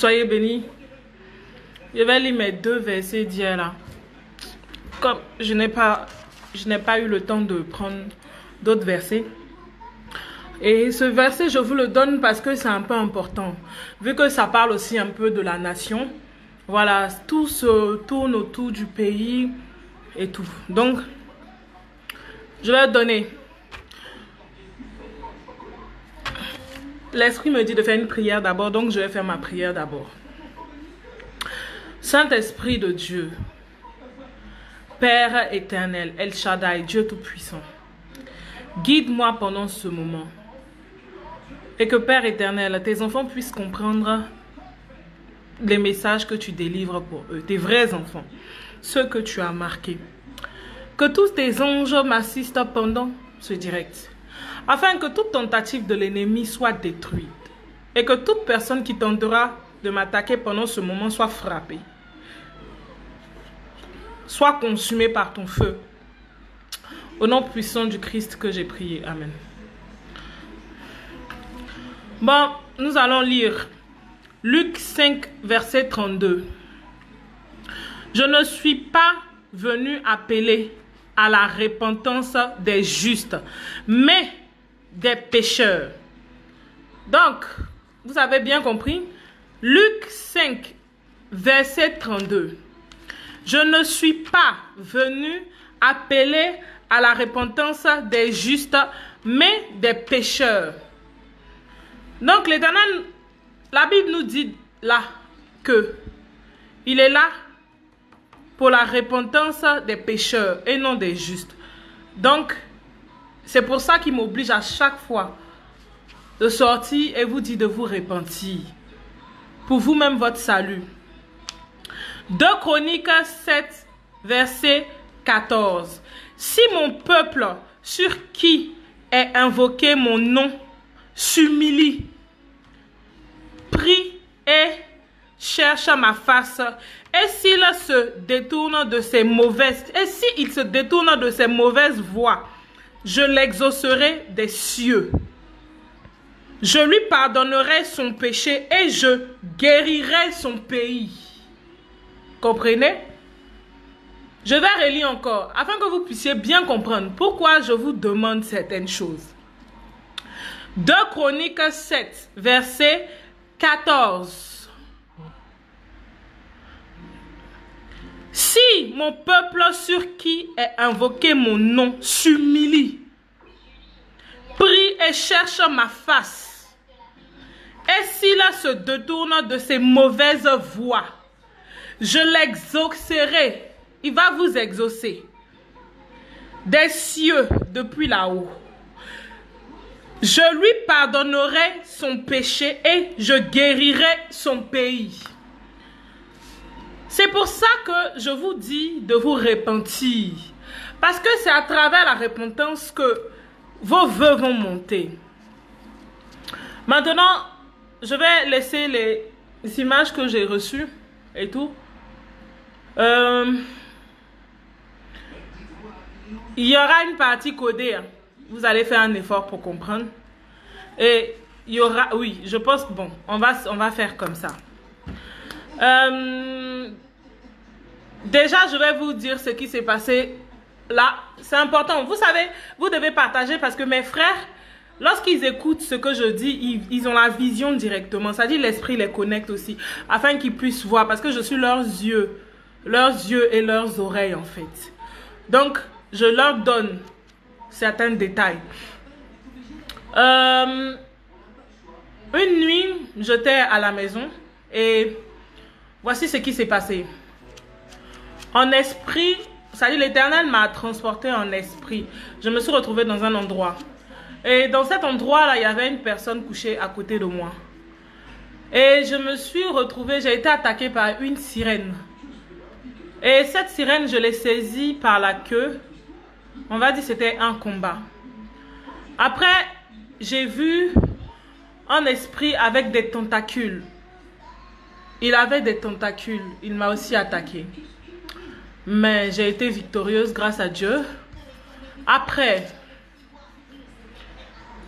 Soyez bénis. Je vais lire mes 2 versets d'hier là. Comme je n'ai pas eu le temps de prendre d'autres versets. Et ce verset, je vous le donne parce que c'est un peu important. Vu que ça parle aussi un peu de la nation. Voilà, tout se tourne autour du pays et tout. Donc, je vais donner. L'Esprit me dit de faire une prière d'abord, donc je vais faire ma prière d'abord. Saint-Esprit de Dieu, Père éternel, El Shaddai, Dieu Tout-Puissant, guide-moi pendant ce moment. Et que Père éternel, tes enfants puissent comprendre les messages que tu délivres pour eux, tes vrais enfants, ceux que tu as marqués. Que tous tes anges m'assistent pendant ce direct, afin que toute tentative de l'ennemi soit détruite et que toute personne qui tentera de m'attaquer pendant ce moment soit frappée, soit consumée par ton feu. Au nom puissant du Christ que j'ai prié. Amen. Bon, nous allons lire Luc 5, verset 32. Je ne suis pas venu appeler à la repentance des justes, mais des pécheurs. Donc, vous avez bien compris, Luc 5, verset 32. Je ne suis pas venu appeler à la repentance des justes, mais des pécheurs. Donc, l'Éternel, la Bible nous dit là que il est là pour la repentance des pécheurs et non des justes. Donc, c'est pour ça qu'il m'oblige à chaque fois de sortir et vous dire de vous repentir. Pour vous-même, votre salut. 2 Chroniques 7, verset 14. Si mon peuple, sur qui est invoqué mon nom, s'humilie, prie et cherche ma face, et s'il se détourne de ses mauvaises, voies, je l'exaucerai des cieux. Je lui pardonnerai son péché et je guérirai son pays. Comprenez? Je vais relire encore, afin que vous puissiez bien comprendre pourquoi je vous demande certaines choses. 2 Chroniques 7, verset 14. Si mon peuple sur qui est invoqué mon nom s'humilie, prie et cherche ma face, et s'il se détourne de ses mauvaises voies, je l'exaucerai. Il va vous exaucer des cieux depuis là-haut. Je lui pardonnerai son péché et je guérirai son pays. C'est pour ça que je vous dis de vous repentir. Parce que c'est à travers la repentance que vos vœux vont monter. Maintenant, je vais laisser les images que j'ai reçues et tout. Il y aura une partie codée. Hein. Vous allez faire un effort pour comprendre. Et il y aura, oui, je pense, bon, on va faire comme ça. Déjà, je vais vous dire ce qui s'est passé là. C'est important. Vous savez, vous devez partager parce que mes frères, lorsqu'ils écoutent ce que je dis, ils ont la vision directement. C'est-à-dire l'esprit les connecte aussi, afin qu'ils puissent voir. Parce que je suis leurs yeux et leurs oreilles en fait. Donc, je leur donne certains détails. Une nuit, j'étais à la maison et voici ce qui s'est passé. En esprit, c'est-à-dire l'Éternel m'a transporté en esprit. Je me suis retrouvée dans un endroit. Et dans cet endroit-là, il y avait une personne couchée à côté de moi. Et je me suis retrouvée, j'ai été attaquée par une sirène. Et cette sirène, je l'ai saisie par la queue. On va dire que c'était un combat. Après, j'ai vu un esprit avec des tentacules. Il avait des tentacules. Il m'a aussi attaqué. Mais j'ai été victorieuse grâce à Dieu. Après,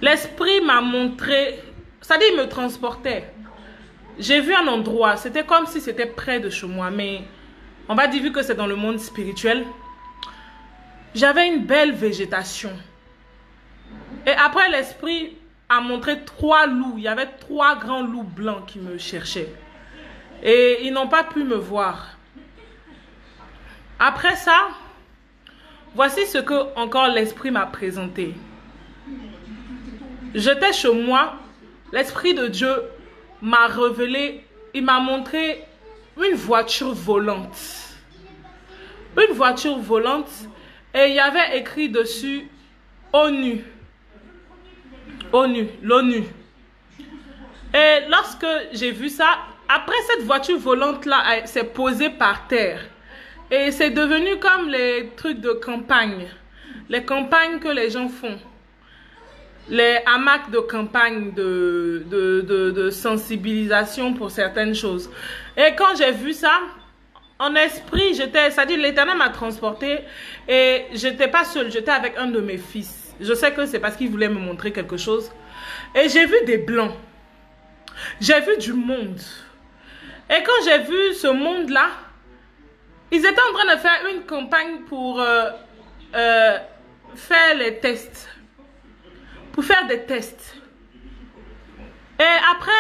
l'esprit m'a montré, c'est-à-dire il me transportait. j'ai vu un endroit, c'était comme si c'était près de chez moi, mais on va dire vu que c'est dans le monde spirituel, j'avais une belle végétation. Et après, l'esprit a montré 3 loups. Il y avait 3 grands loups blancs qui me cherchaient. Et ils n'ont pas pu me voir. Après ça, voici ce que encore l'esprit m'a présenté. J'étais chez moi, l'esprit de Dieu m'a révélé, il m'a montré une voiture volante. Une voiture volante et il y avait écrit dessus ONU. ONU, l'ONU. Et lorsque j'ai vu ça, après cette voiture volante-là s'est posée par terre. Et c'est devenu comme les trucs de campagne. Les campagnes que les gens font. Les hamacs de campagne de sensibilisation pour certaines choses. Et quand j'ai vu ça, en esprit, c'est-à-dire l'Éternel m'a transporté et j'étais pas seule, j'étais avec un de mes fils. Je sais que c'est parce qu'il voulait me montrer quelque chose. Et j'ai vu des blancs. J'ai vu du monde. Et quand j'ai vu ce monde-là, ils étaient en train de faire une campagne pour faire les tests. Pour faire des tests. Et après,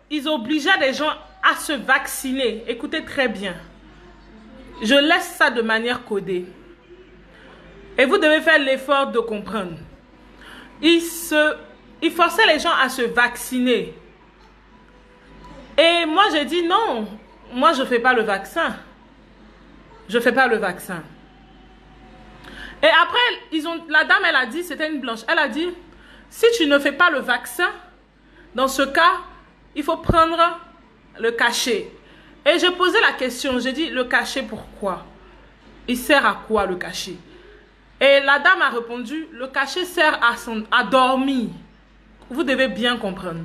ils obligeaient les gens à se vacciner. Écoutez très bien. Je laisse ça de manière codée. Et vous devez faire l'effort de comprendre. Ils forçaient les gens à se vacciner. Et moi, j'ai dit non. Moi, je ne fais pas le vaccin. Je ne fais pas le vaccin. Et après, la dame, elle a dit, c'était une blanche. Elle a dit, si tu ne fais pas le vaccin, dans ce cas, il faut prendre le cachet. Et j'ai posé la question, j'ai dit, le cachet pourquoi? Il sert à quoi le cachet? Et la dame a répondu, le cachet sert à dormir. Vous devez bien comprendre.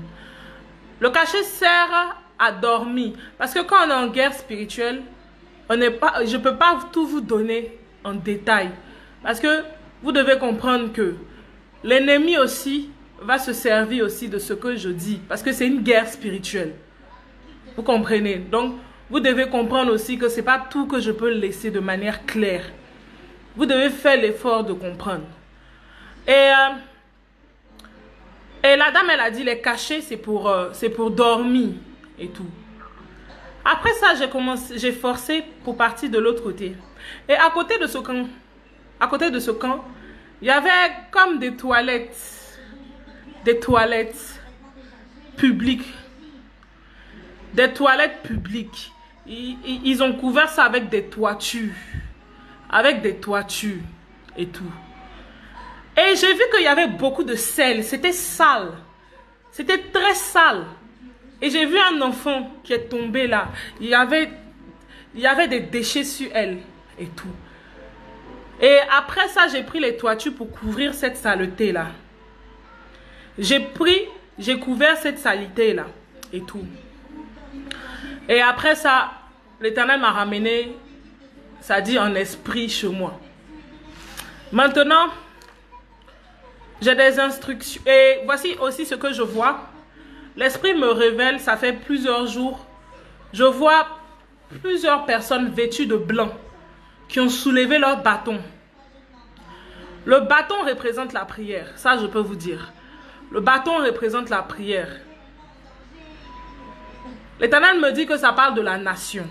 Le cachet sert à dormir. Parce que quand on est en guerre spirituelle, je ne peux pas tout vous donner en détail. Parce que vous devez comprendre que l'ennemi aussi va se servir aussi de ce que je dis. Parce que c'est une guerre spirituelle. Vous comprenez? Donc, vous devez comprendre aussi que ce n'est pas tout que je peux laisser de manière claire. Vous devez faire l'effort de comprendre. Et la dame, elle a dit, les cachets, c'est pour dormir et tout. Après ça, j'ai forcé pour partir de l'autre côté. Et à côté de ce camp, il y avait comme des toilettes publiques. Des toilettes publiques. Ils ont couvert ça avec des toitures. Avec des toitures et tout. Et j'ai vu qu'il y avait beaucoup de sel. C'était sale. C'était très sale. Et j'ai vu un enfant qui est tombé là. Il y avait des déchets sur elle et tout. Et après ça, j'ai pris les toitures pour couvrir cette saleté là. J'ai couvert cette saleté là et tout. Et après ça, l'Éternel m'a ramené, ça dit en esprit chez moi. Maintenant, j'ai des instructions. Et voici aussi ce que je vois. L'esprit me révèle, ça fait plusieurs jours. Je vois plusieurs personnes vêtues de blanc qui ont soulevé leur bâton. Le bâton représente la prière. Ça, je peux vous dire. Le bâton représente la prière. L'Éternel me dit que ça parle de la nation.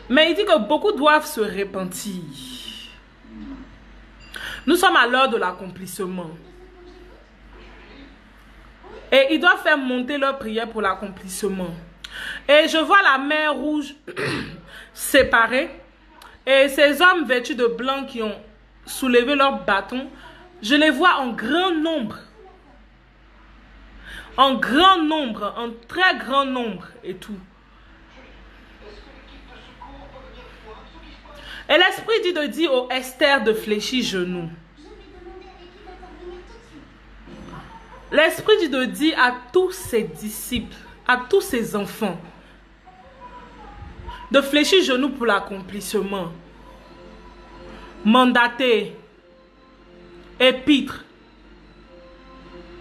Mais il dit que beaucoup doivent se repentir. Nous sommes à l'heure de l'accomplissement. Et ils doivent faire monter leur prière pour l'accomplissement. Et je vois la mer rouge séparée. Et ces hommes vêtus de blanc qui ont soulevé leur bâton, je les vois en grand nombre. En grand nombre, en très grand nombre et tout. Et l'esprit dit de dire au Esther de fléchir genoux. L'esprit dit de dire à tous ses disciples, à tous ses enfants, de fléchir genoux pour l'accomplissement. Mandaté, épître,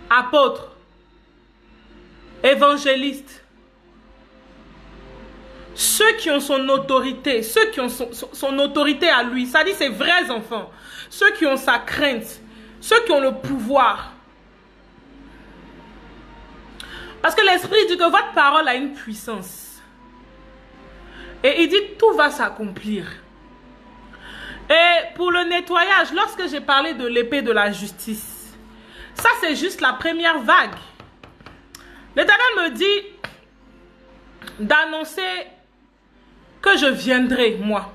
apôtre, évangélistes, ceux qui ont son autorité, ceux qui ont son autorité à lui, ça dit ses vrais enfants, ceux qui ont sa crainte, ceux qui ont le pouvoir. Parce que l'Esprit dit que votre parole a une puissance. Et il dit tout va s'accomplir. Et pour le nettoyage, lorsque j'ai parlé de l'épée de la justice, ça c'est juste la première vague. L'Éternel me dit d'annoncer que je viendrai, moi.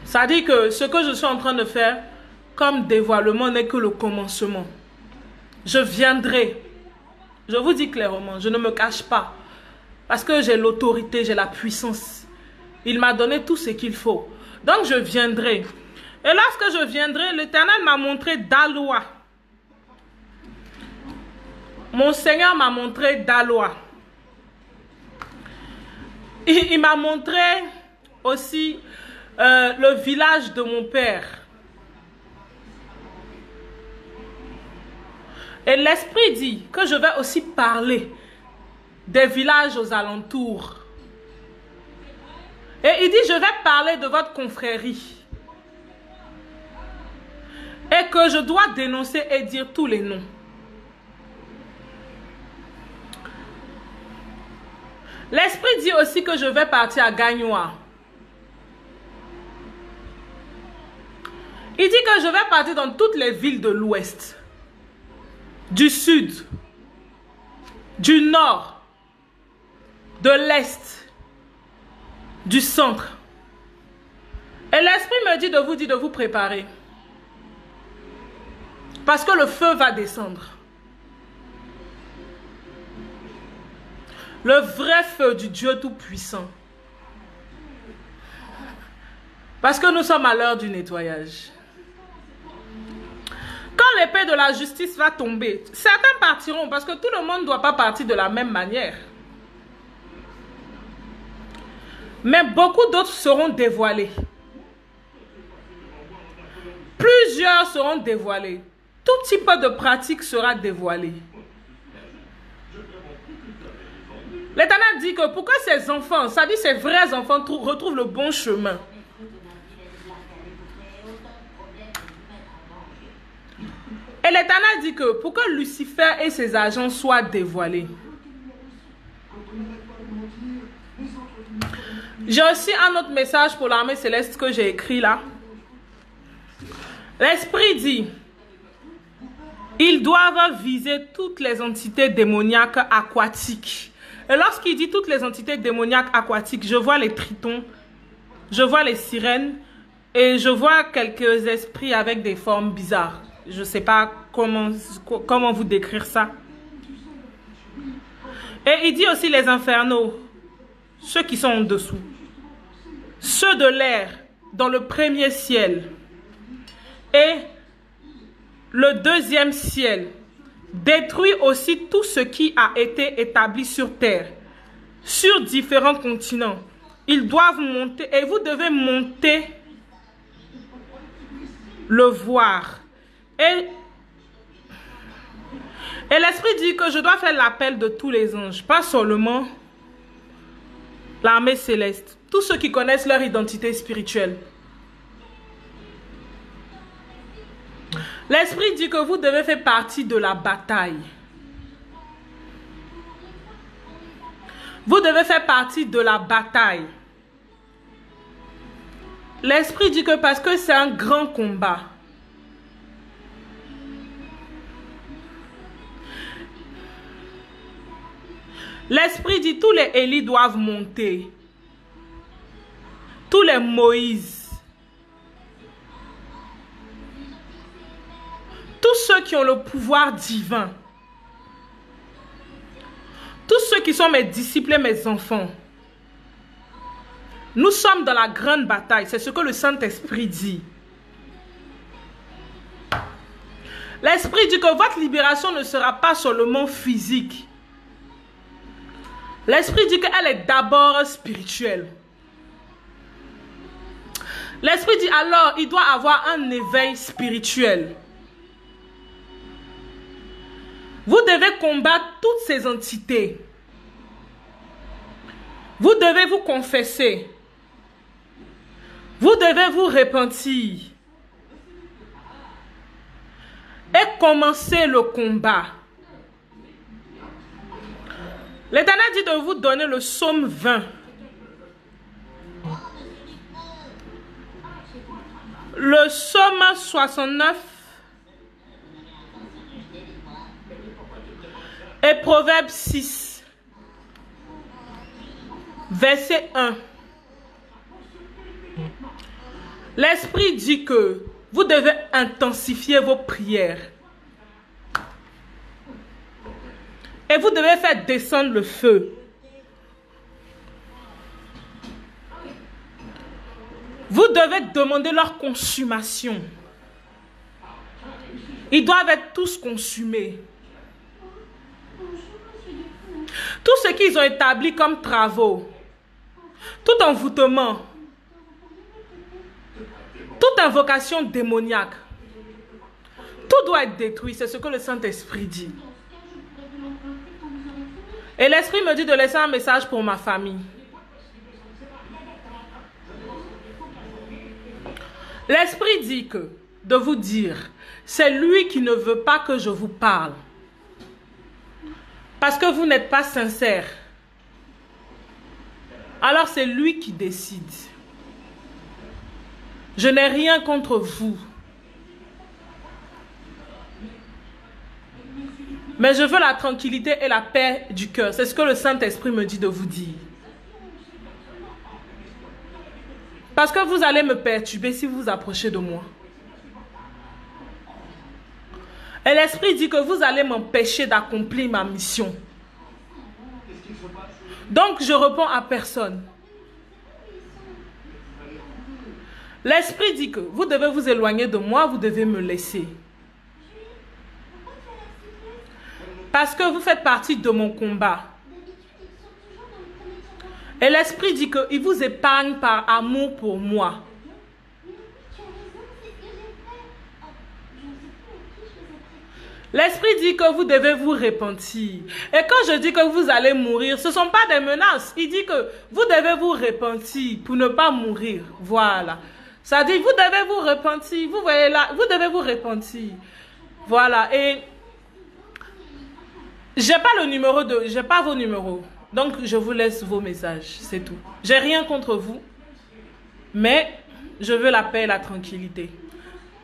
Ça dit que ce que je suis en train de faire comme dévoilement n'est que le commencement. Je viendrai. Je vous dis clairement, je ne me cache pas. Parce que j'ai l'autorité, j'ai la puissance. Il m'a donné tout ce qu'il faut. Donc je viendrai. Et lorsque je viendrai, l'Éternel m'a montré Daloa. Mon Seigneur m'a montré Daloa. Il m'a montré aussi le village de mon père. Et l'Esprit dit que je vais aussi parler des villages aux alentours. Et il dit, je vais parler de votre confrérie. Et que je dois dénoncer et dire tous les noms. L'Esprit dit aussi que je vais partir à Gagnoa. Il dit que je vais partir dans toutes les villes de l'Ouest, du Sud, du Nord, de l'Est, du Centre. Et l'Esprit me dit de vous préparer. Parce que le feu va descendre. Le vrai feu du Dieu Tout-Puissant. Parce que nous sommes à l'heure du nettoyage. Quand l'épée de la justice va tomber, certains partiront parce que tout le monde ne doit pas partir de la même manière. Mais beaucoup d'autres seront dévoilés. Plusieurs seront dévoilés. Tout type de pratique sera dévoilé. L'Éternel dit que pour que ses enfants, ça dit ses vrais enfants, retrouvent le bon chemin. Et l'Éternel dit que pour que Lucifer et ses agents soient dévoilés. J'ai aussi un autre message pour l'armée céleste que j'ai écrit là. L'Esprit dit, ils doivent viser toutes les entités démoniaques aquatiques. Et lorsqu'il dit toutes les entités démoniaques aquatiques, je vois les tritons, je vois les sirènes et je vois quelques esprits avec des formes bizarres. Je ne sais pas comment vous décrire ça. Et il dit aussi les infernaux, ceux qui sont en dessous. Ceux de l'air, dans le premier ciel. Et le deuxième ciel. Détruit aussi tout ce qui a été établi sur terre. Sur différents continents. Ils doivent monter. Et vous devez monter le voir. Et l'Esprit dit que je dois faire l'appel de tous les anges. Pas seulement l'armée céleste. Tous ceux qui connaissent leur identité spirituelle. L'Esprit dit que vous devez faire partie de la bataille. Vous devez faire partie de la bataille. L'Esprit dit que parce que c'est un grand combat. L'Esprit dit tous les Élie doivent monter. Tous les Moïse. Tous ceux qui ont le pouvoir divin. Tous ceux qui sont mes disciples et mes enfants. Nous sommes dans la grande bataille. C'est ce que le Saint-Esprit dit. L'Esprit dit que votre libération ne sera pas seulement physique. L'Esprit dit qu'elle est d'abord spirituelle. L'Esprit dit alors il doit avoir un éveil spirituel. Vous devez combattre toutes ces entités. Vous devez vous confesser. Vous devez vous repentir. Et commencer le combat. L'Éternel dit de vous donner le psaume 20. Le psaume 69 et Proverbe 6, verset 1. L'Esprit dit que vous devez intensifier vos prières. Et vous devez faire descendre le feu. Vous devez demander leur consommation. Ils doivent être tous consumés. Tout ce qu'ils ont établi comme travaux, tout envoûtement, toute invocation démoniaque, tout doit être détruit. C'est ce que le Saint-Esprit dit. Et l'Esprit me dit de laisser un message pour ma famille. L'Esprit dit que, de vous dire, c'est lui qui ne veut pas que je vous parle. Parce que vous n'êtes pas sincère. Alors c'est lui qui décide. Je n'ai rien contre vous. Mais je veux la tranquillité et la paix du cœur. C'est ce que le Saint-Esprit me dit de vous dire. Parce que vous allez me perturber si vous vous approchez de moi. Et l'Esprit dit que vous allez m'empêcher d'accomplir ma mission. Donc je réponds à personne. L'Esprit dit que vous devez vous éloigner de moi, vous devez me laisser. Parce que vous faites partie de mon combat. Et l'Esprit dit qu'il vous épargne par amour pour moi. L'Esprit dit que vous devez vous repentir. Et quand je dis que vous allez mourir, ce ne sont pas des menaces. Il dit que vous devez vous repentir pour ne pas mourir. Voilà. Ça dit, vous devez vous repentir. Vous voyez là, vous devez vous repentir. Voilà. Et j'ai pas vos numéros. Donc, je vous laisse vos messages. C'est tout. J'ai rien contre vous. Mais je veux la paix et la tranquillité.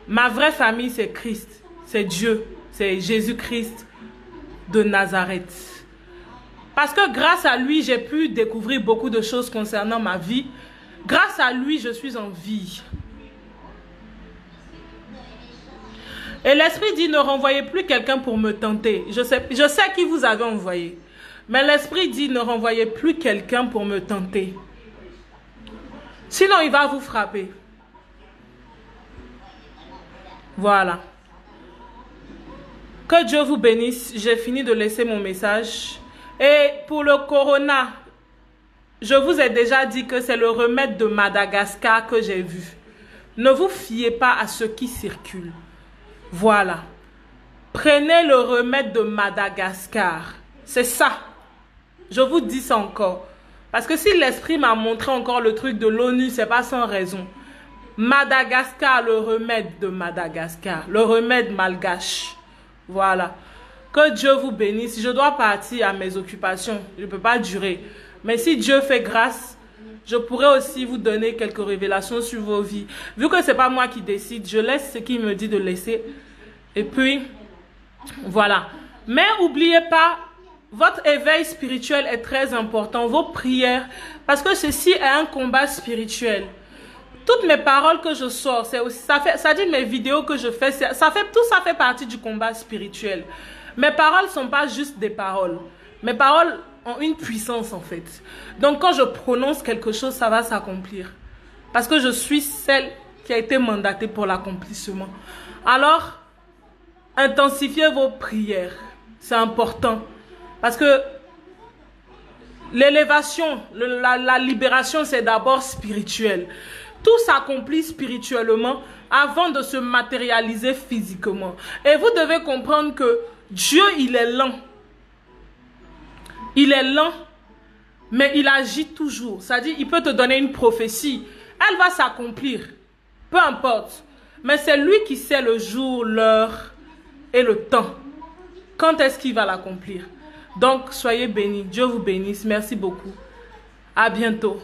Ma vraie famille, c'est Christ. C'est Dieu. C'est Jésus-Christ de Nazareth. Parce que grâce à lui, j'ai pu découvrir beaucoup de choses concernant ma vie. Grâce à lui, je suis en vie. Et l'Esprit dit, ne renvoyez plus quelqu'un pour me tenter. Je sais qui vous avez envoyé. Mais l'Esprit dit, ne renvoyez plus quelqu'un pour me tenter. Sinon, il va vous frapper. Voilà. Que Dieu vous bénisse. J'ai fini de laisser mon message. Et pour le corona, je vous ai déjà dit que c'est le remède de Madagascar que j'ai vu. Ne vous fiez pas à ce qui circule. Voilà. Prenez le remède de Madagascar. C'est ça. Je vous dis ça encore. Parce que si l'Esprit m'a montré encore le truc de l'ONU, c'est pas sans raison. Madagascar, le remède de Madagascar. Le remède malgache. Voilà. Que Dieu vous bénisse. Je dois partir à mes occupations. Je ne peux pas durer. Mais si Dieu fait grâce, je pourrais aussi vous donner quelques révélations sur vos vies. Vu que ce n'est pas moi qui décide, je laisse ce qu'il me dit de laisser. Et puis, voilà. Mais n'oubliez pas, votre éveil spirituel est très important. Vos prières. Parce que ceci est un combat spirituel. Toutes mes paroles que je sors, ça dit mes vidéos que je fais, tout ça fait partie du combat spirituel. Mes paroles ne sont pas juste des paroles. Mes paroles ont une puissance en fait. Donc quand je prononce quelque chose, ça va s'accomplir. Parce que je suis celle qui a été mandatée pour l'accomplissement. Alors, intensifiez vos prières. C'est important. Parce que l'élévation, la libération, c'est d'abord spirituel. Tout s'accomplit spirituellement avant de se matérialiser physiquement. Et vous devez comprendre que Dieu, il est lent. Il est lent, mais il agit toujours. C'est-à-dire, il peut te donner une prophétie. Elle va s'accomplir. Peu importe. Mais c'est lui qui sait le jour, l'heure et le temps. Quand est-ce qu'il va l'accomplir? Donc, soyez bénis. Dieu vous bénisse. Merci beaucoup. À bientôt.